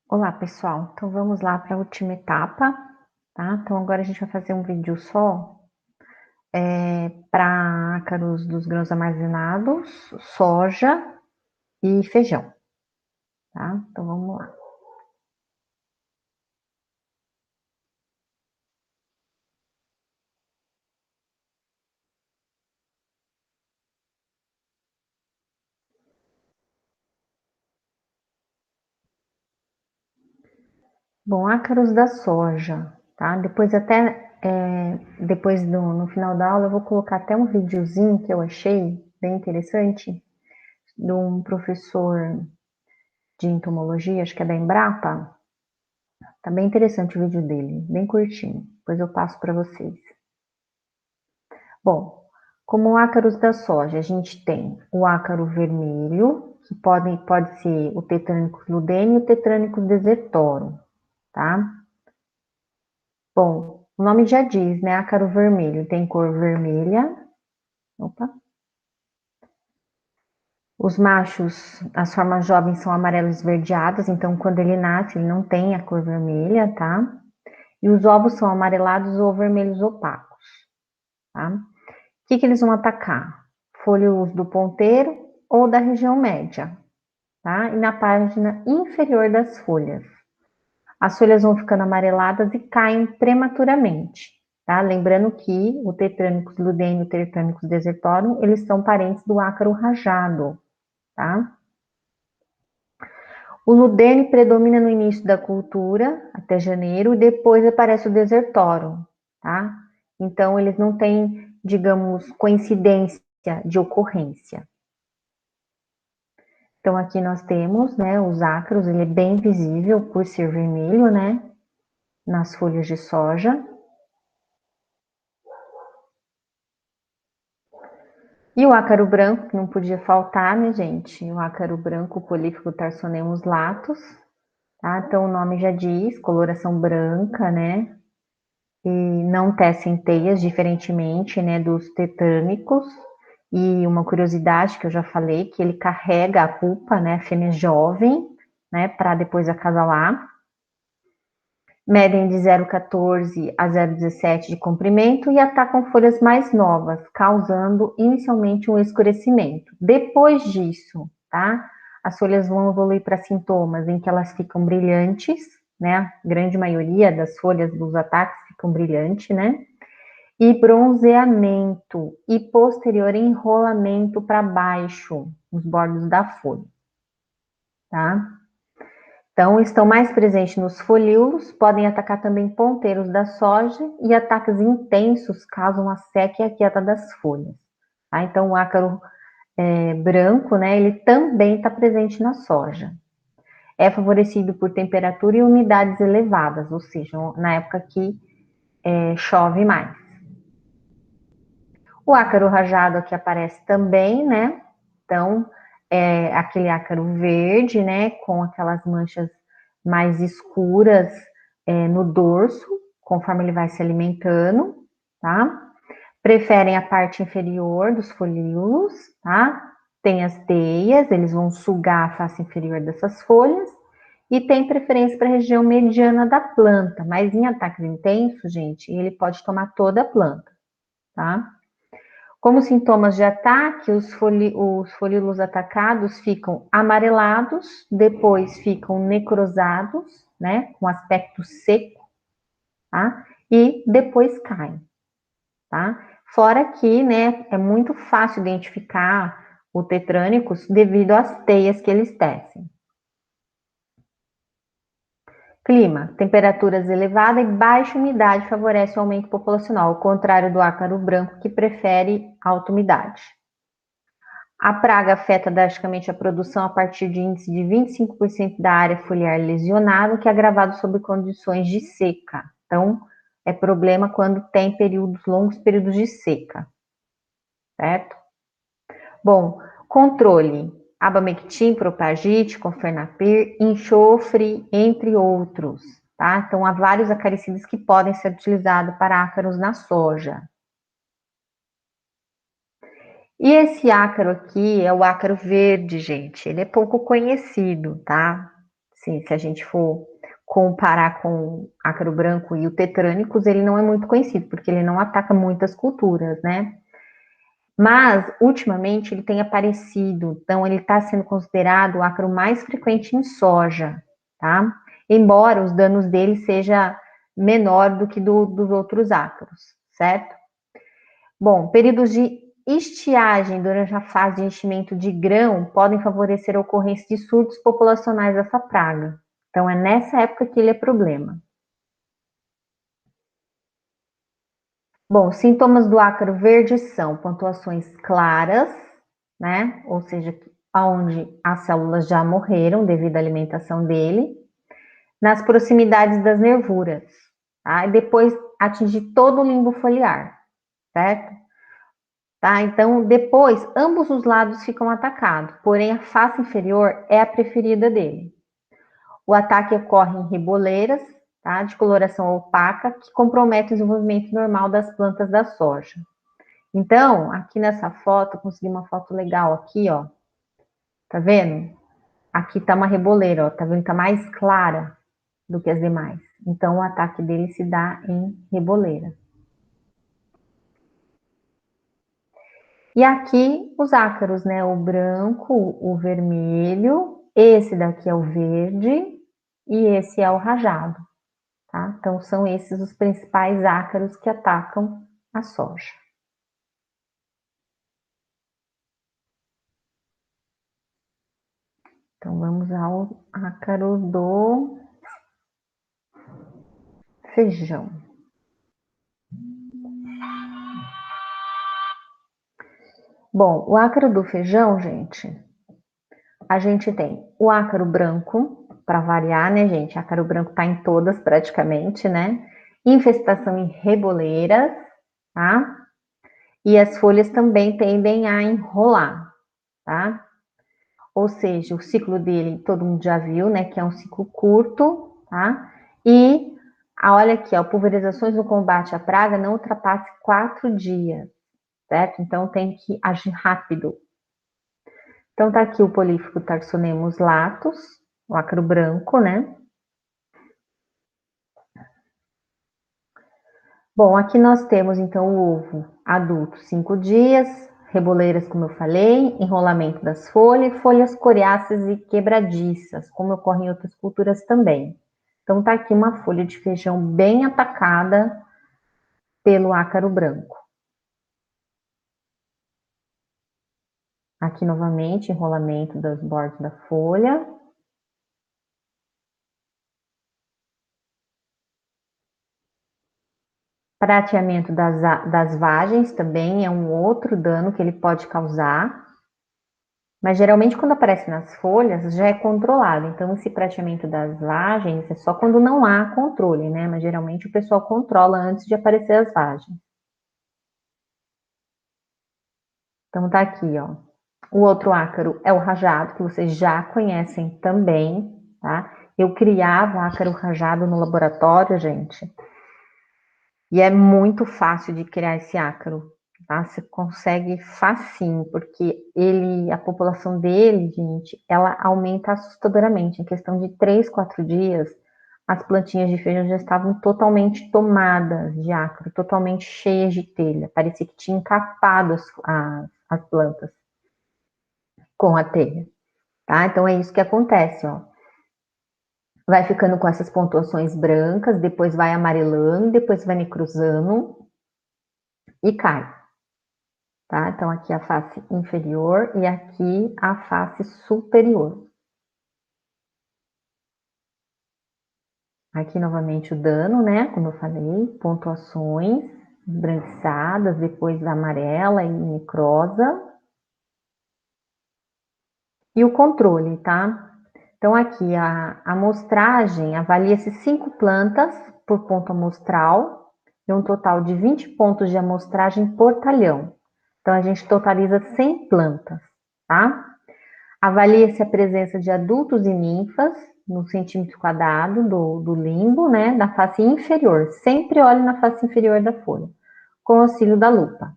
Olá, pessoal. Então vamos lá para a última etapa, tá? Então agora a gente vai fazer um vídeo só para ácaros dos grãos armazenados, soja e feijão, tá? Então vamos lá. Bom, ácaros da soja, tá? Depois até depois no final da aula eu vou colocar até um videozinho que eu achei bem interessante de um professor de entomologia, acho que é da Embrapa. Tá bem interessante o vídeo dele, bem curtinho. Depois eu passo para vocês. Bom, como ácaros da soja, a gente tem o ácaro vermelho, que pode ser o Tetranychus ludeni e o Tetranychus desertorum, tá? Bom, o nome já diz, né? Ácaro vermelho tem cor vermelha. Opa. Os machos, as formas jovens são amarelos esverdeadas, então quando ele nasce, ele não tem a cor vermelha, tá? E os ovos são amarelados ou vermelhos opacos, tá? O que eles vão atacar? Folhos do ponteiro ou da região média, tá? E na página inferior das folhas. As folhas vão ficando amareladas e caem prematuramente, tá? Lembrando que o Tetranychus ludeni e o Tetranychus desertorum, eles são parentes do ácaro rajado, tá? O ludene predomina no início da cultura, até janeiro, e depois aparece o desertorum, tá? Então, eles não têm, digamos, coincidência de ocorrência. Então, aqui nós temos, né, os ácaros, ele é bem visível por ser vermelho, né, nas folhas de soja. E o ácaro branco, que não podia faltar, né, gente? O ácaro branco, o Polyphilo tarsonemus latus, tá? Então, o nome já diz, coloração branca, né? E não tecem teias, diferentemente, né, dos tetânicos. E uma curiosidade que eu já falei, que ele carrega a pupa, né, a fêmea jovem, né, para depois acasalar. Medem de 0,14 a 0,17 de comprimento e atacam folhas mais novas, causando inicialmente um escurecimento. Depois disso, tá? As folhas vão evoluir para sintomas em que elas ficam brilhantes, né? A grande maioria das folhas dos ataques ficam brilhantes, né? E bronzeamento e posterior enrolamento para baixo, nos bordos da folha, tá? Então, estão mais presentes nos folíolos, podem atacar também ponteiros da soja e ataques intensos causam a seca e a queda das folhas. Tá? Então, o ácaro branco, né, ele também está presente na soja. É favorecido por temperatura e umidades elevadas, ou seja, na época que chove mais. O ácaro rajado aqui aparece também, né? Então, é aquele ácaro verde, né? Com aquelas manchas mais escuras no dorso, conforme ele vai se alimentando, tá? Preferem a parte inferior dos folíolos, tá? Tem as teias, eles vão sugar a face inferior dessas folhas e tem preferência para a região mediana da planta, mas em ataques intensos, gente, ele pode tomar toda a planta, tá? Como sintomas de ataque, os folíolos atacados ficam amarelados, depois ficam necrosados, né, com aspecto seco, tá? E depois caem, tá? Fora que, né, é muito fácil identificar o tetrânicos devido às teias que eles tecem. Clima, temperaturas elevadas e baixa umidade favorece o aumento populacional, ao contrário do ácaro branco que prefere alta umidade. A praga afeta drasticamente a produção a partir de índice de 25% da área foliar lesionada, que é agravado sob condições de seca. Então, é problema quando tem longos períodos de seca, certo? Bom, controle: abamectin, propagite, confenapir, enxofre, entre outros, tá? Então, há vários acaricidas que podem ser utilizados para ácaros na soja. E esse ácaro aqui é o ácaro verde, gente. Ele é pouco conhecido, tá? se a gente for comparar com o ácaro branco e o tetrânicos, ele não é muito conhecido, porque ele não ataca muitas culturas, né? Mas, ultimamente, ele tem aparecido, então ele está sendo considerado o ácaro mais frequente em soja, tá? Embora os danos dele seja menor do que dos outros ácaros, certo? Bom, períodos de estiagem durante a fase de enchimento de grão podem favorecer a ocorrência de surtos populacionais dessa praga. Então, é nessa época que ele é problema. Bom, sintomas do ácaro verde são pontuações claras, né? Ou seja, onde as células já morreram devido à alimentação dele, nas proximidades das nervuras, tá? E depois atingir todo o limbo foliar, certo? Tá? Então, depois, ambos os lados ficam atacados, porém a face inferior é a preferida dele. O ataque ocorre em reboleiras, tá? De coloração opaca, que comprometem o desenvolvimento normal das plantas da soja. Então, aqui nessa foto, eu consegui uma foto legal aqui, ó. Tá vendo? Aqui tá uma reboleira, ó. Tá vendo? Tá mais clara do que as demais. Então, o ataque dele se dá em reboleira. E aqui os ácaros, né? O branco, o vermelho, esse daqui é o verde e esse é o rajado, tá? Então, são esses os principais ácaros que atacam a soja. Então, vamos ao ácaro do feijão. Bom, o ácaro do feijão, gente, a gente tem o ácaro branco, para variar, né, gente? Ácaro branco tá em todas praticamente, né? Infestação em reboleiras, tá? E as folhas também tendem a enrolar, tá? Ou seja, o ciclo dele todo mundo já viu, né? Que é um ciclo curto, tá? E olha aqui, ó, pulverizações no combate à praga não ultrapasse 4 dias, certo? Então tem que agir rápido. Então tá aqui o polífico Tarsonemus latus, o ácaro branco, né? Bom, aqui nós temos então o ovo adulto 5 dias, reboleiras, como eu falei, enrolamento das folhas, folhas coriáceas e quebradiças, como ocorre em outras culturas também. Então tá aqui uma folha de feijão bem atacada pelo ácaro branco. Aqui novamente, enrolamento dos bordos da folha. Prateamento das vagens também é um outro dano que ele pode causar. Mas geralmente quando aparece nas folhas já é controlado. Então esse prateamento das vagens é só quando não há controle, né? Mas geralmente o pessoal controla antes de aparecer as vagens. Então tá aqui, ó. O outro ácaro é o rajado, que vocês já conhecem também, tá? Eu criava ácaro rajado no laboratório, gente. E é muito fácil de criar esse ácaro, tá? Você consegue facinho, porque a população dele, gente, ela aumenta assustadoramente. Em questão de 3, 4 dias, as plantinhas de feijão já estavam totalmente tomadas de ácaro, totalmente cheias de telha. Parecia que tinha encapado as plantas com a telha, tá? Então é isso que acontece, ó. Vai ficando com essas pontuações brancas, depois vai amarelando, depois vai necrosando e cai. Tá? Então, aqui a face inferior e aqui a face superior. Aqui novamente o dano, né? Como eu falei, pontuações esbranquiçadas, depois amarela e necrosa. E o controle, tá? Então, aqui a amostragem avalia-se 5 plantas por ponto amostral e um total de 20 pontos de amostragem por talhão. Então, a gente totaliza 100 plantas, tá? Avalia-se a presença de adultos e ninfas no centímetro quadrado do limbo, né, da face inferior. Sempre olhe na face inferior da folha, com o auxílio da lupa.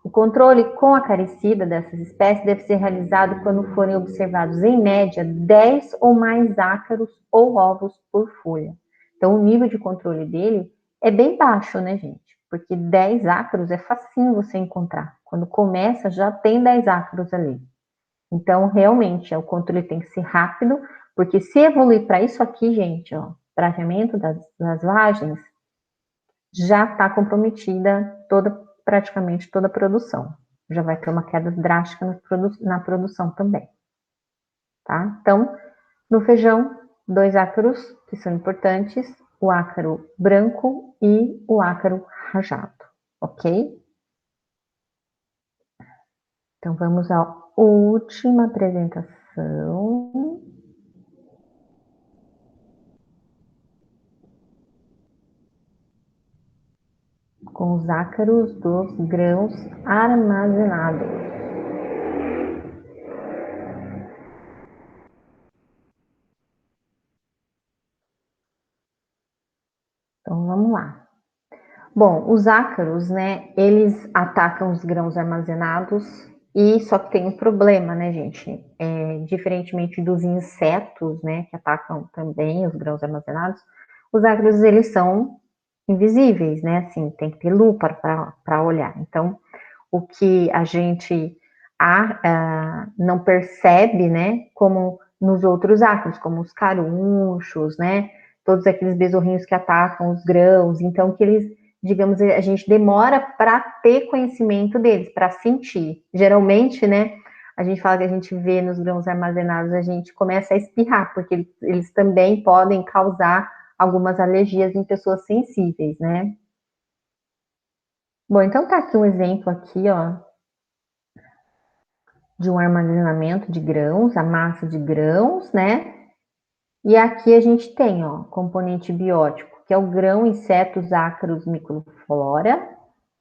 O controle com acaricida dessas espécies deve ser realizado quando forem observados, em média, 10 ou mais ácaros ou ovos por folha. Então, o nível de controle dele é bem baixo, né, gente? Porque 10 ácaros é facinho você encontrar. Quando começa, já tem 10 ácaros ali. Então, realmente, o controle tem que ser rápido, porque se evoluir para isso aqui, gente, ó, tratamento das vagens, já está comprometida praticamente toda a produção. Já vai ter uma queda drástica na produção também. Tá? Então, no feijão, 2 ácaros que são importantes, o ácaro branco e o ácaro rajado, ok? Então, vamos à última apresentação. Com os ácaros dos grãos armazenados. Então, vamos lá. Bom, os ácaros, né, eles atacam os grãos armazenados e só que tem um problema, né, gente? Diferentemente dos insetos, né, que atacam também os grãos armazenados, os ácaros, eles são invisíveis, né, assim, tem que ter lupa para olhar. Então, o que a gente não percebe, né, como nos outros ácaros, como os carunchos, né, todos aqueles besorrinhos que atacam os grãos, então que eles, digamos, a gente demora para ter conhecimento deles, para sentir. Geralmente, né, a gente fala que a gente vê nos grãos armazenados, a gente começa a espirrar, porque eles também podem causar algumas alergias em pessoas sensíveis, né? Bom, então tá aqui um exemplo aqui, ó, de um armazenamento de grãos, a massa de grãos, né? E aqui a gente tem, ó, componente biótico, que é o grão, insetos, ácaros, microflora,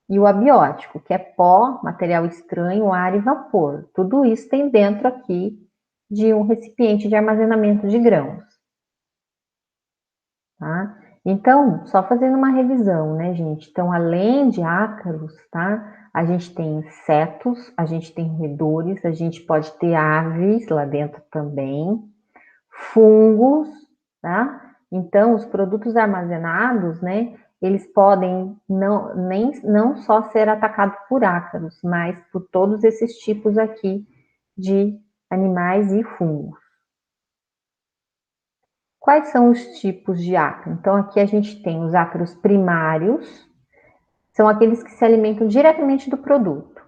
e o abiótico, que é pó, material estranho, ar e vapor. Tudo isso tem dentro aqui de um recipiente de armazenamento de grãos. Tá? Então, só fazendo uma revisão, né, gente? Então, além de ácaros, tá? A gente tem insetos, a gente tem roedores, a gente pode ter aves lá dentro também, fungos, tá? Então, os produtos armazenados, né, eles podem não só ser atacados por ácaros, mas por todos esses tipos aqui de animais e fungos. Quais são os tipos de ácaro? Então, aqui a gente tem os ácaros primários, são aqueles que se alimentam diretamente do produto.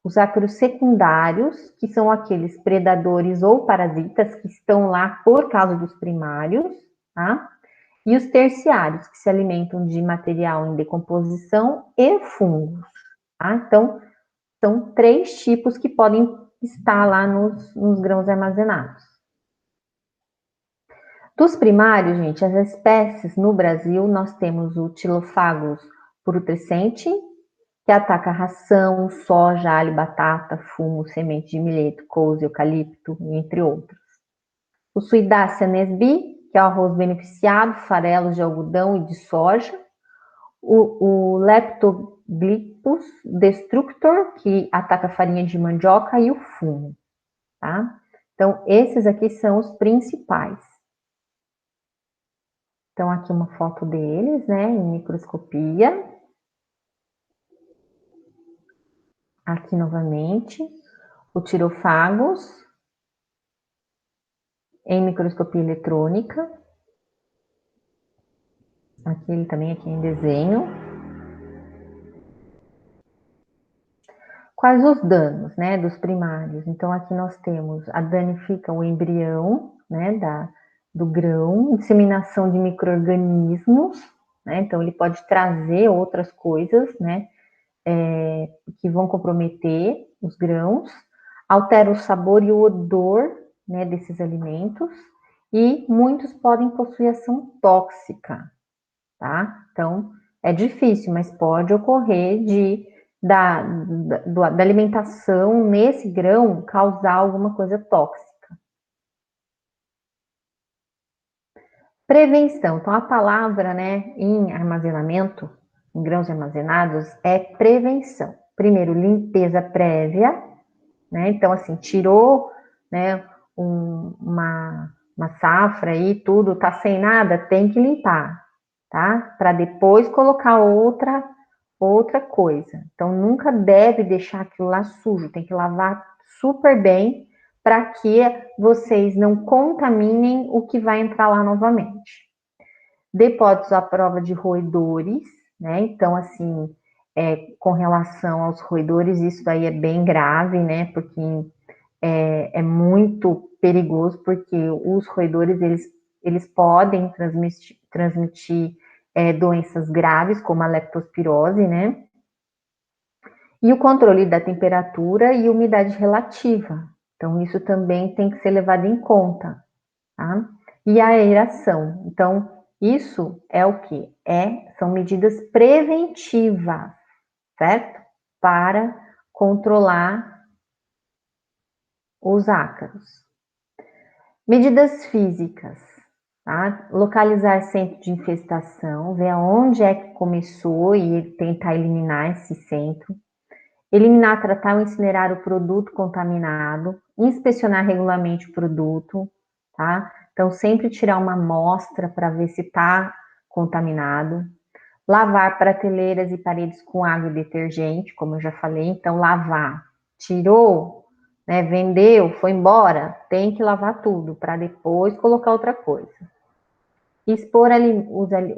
Os ácaros secundários, que são aqueles predadores ou parasitas que estão lá por causa dos primários, tá? E os terciários, que se alimentam de material em decomposição e fungos, tá? Então, são 3 tipos que podem estar lá nos grãos armazenados. Dos primários, gente, as espécies no Brasil, nós temos o Tilophagos purutrescente, que ataca ração, soja, alho, batata, fumo, semente de milheto, couve, eucalipto, entre outros. O Suidacia nesbi, que é o arroz beneficiado, farelos de algodão e de soja. O Leptoglyptus destructor, que ataca a farinha de mandioca e o fumo, tá? Então, esses aqui são os principais. Então, aqui uma foto deles, né, em microscopia. Aqui novamente, o Tirophagos, em microscopia eletrônica. Aqui ele também aqui em desenho. Quais os danos, né, dos primários? Então, aqui nós temos a danifica o embrião, né, do grão, disseminação de micro-organismos, né, então ele pode trazer outras coisas, né, que vão comprometer os grãos, altera o sabor e o odor, né, desses alimentos, e muitos podem possuir ação tóxica, tá? Então, é difícil, mas pode ocorrer da alimentação nesse grão causar alguma coisa tóxica. Prevenção. Então, a palavra, né, em armazenamento, em grãos armazenados, é prevenção. primeiro, limpeza prévia, né? Então, assim, tirou, né, uma safra aí, tudo, tá sem nada, tem que limpar, tá? Para depois colocar outra coisa. Então, nunca deve deixar aquilo lá sujo, tem que lavar super bem para que vocês não contaminem o que vai entrar lá novamente. Depósitos à prova de roedores, né? Então, assim, com relação aos roedores, isso daí é bem grave, né? Porque é muito perigoso, porque os roedores, eles podem transmitir doenças graves, como a leptospirose, né? E o controle da temperatura e umidade relativa. Então, isso também tem que ser levado em conta, tá? E a aeração. Então, isso é o que? São medidas preventivas, certo? Para controlar os ácaros. Medidas físicas, tá? Localizar centro de infestação, ver aonde é que começou e tentar eliminar esse centro. Eliminar, tratar ou incinerar o produto contaminado, inspecionar regularmente o produto, tá? Então, sempre tirar uma amostra para ver se está contaminado. Lavar prateleiras e paredes com água e detergente, como eu já falei. Então, lavar, tirou, né, vendeu, foi embora, tem que lavar tudo para depois colocar outra coisa. Expor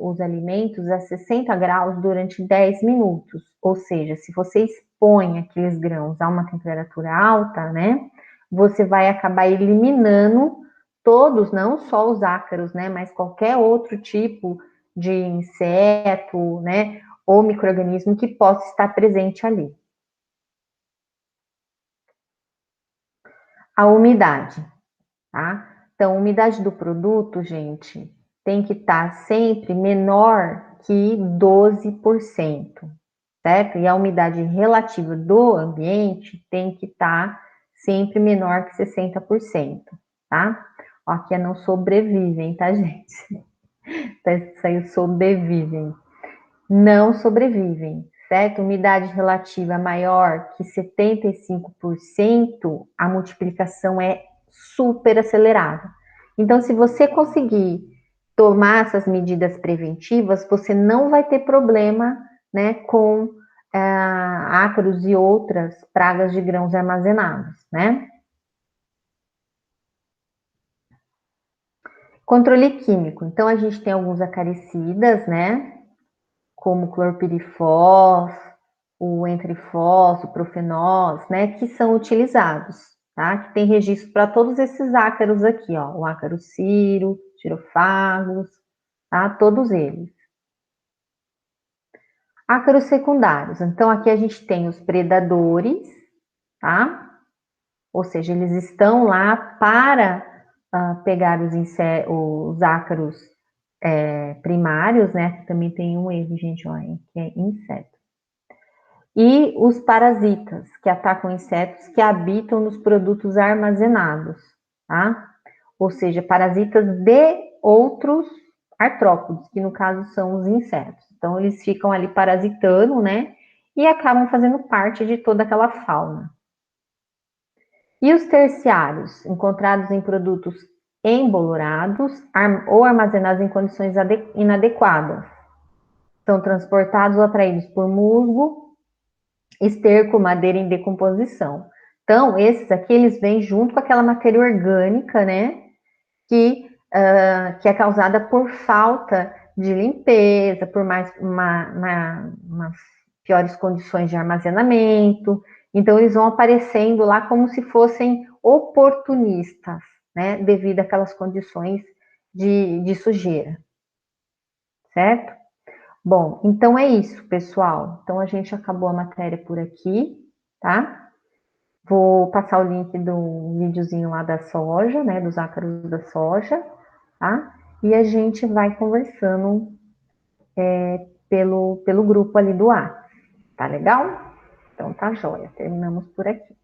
os alimentos a 60 graus durante 10 minutos, ou seja, se você expõe aqueles grãos a uma temperatura alta, né, você vai acabar eliminando todos, não só os ácaros, né, mas qualquer outro tipo de inseto, né, ou micro-organismo que possa estar presente ali. A umidade, tá? Então, a umidade do produto, gente, tem que estar sempre menor que 12%, certo? E a umidade relativa do ambiente tem que estar sempre menor que 60%, tá? Ó, aqui é não sobrevivem, tá, gente? Saiu sobrevivem. Não sobrevivem, certo? Umidade relativa maior que 75%, a multiplicação é super acelerada. Então, se você conseguir tomar essas medidas preventivas, você não vai ter problema, né, com ácaros e outras pragas de grãos armazenados, né? Controle químico. Então, a gente tem alguns acaricidas, né? Como clorpirifos, o entrefós, o profenós, né, que são utilizados, tá? Que tem registro para todos esses ácaros aqui, ó, o ácaro ciro, girofagos, tá? Todos eles. Ácaros secundários. Então, aqui a gente tem os predadores, tá? Ou seja, eles estão lá para pegar os ácaros primários, né? Também tem um erro, gente, ó, que é inseto. E os parasitas, que atacam insetos que habitam nos produtos armazenados, tá? Ou seja, parasitas de outros artrópodes, que no caso são os insetos. Então, eles ficam ali parasitando, né? E acabam fazendo parte de toda aquela fauna. E os terciários, encontrados em produtos embolorados ou armazenados em condições inadequadas. São transportados ou atraídos por musgo, esterco, madeira em decomposição. Então, esses aqui, eles vêm junto com aquela matéria orgânica, né, que é causada por falta de limpeza, por mais umas piores condições de armazenamento. Então, eles vão aparecendo lá como se fossem oportunistas, né, devido àquelas condições de sujeira, certo? Bom, então é isso, pessoal. Então a gente acabou a matéria por aqui, tá? Vou passar o link do videozinho lá da soja, né? Dos ácaros da soja, tá? E a gente vai conversando pelo grupo ali do ar, tá legal? Então tá joia, terminamos por aqui.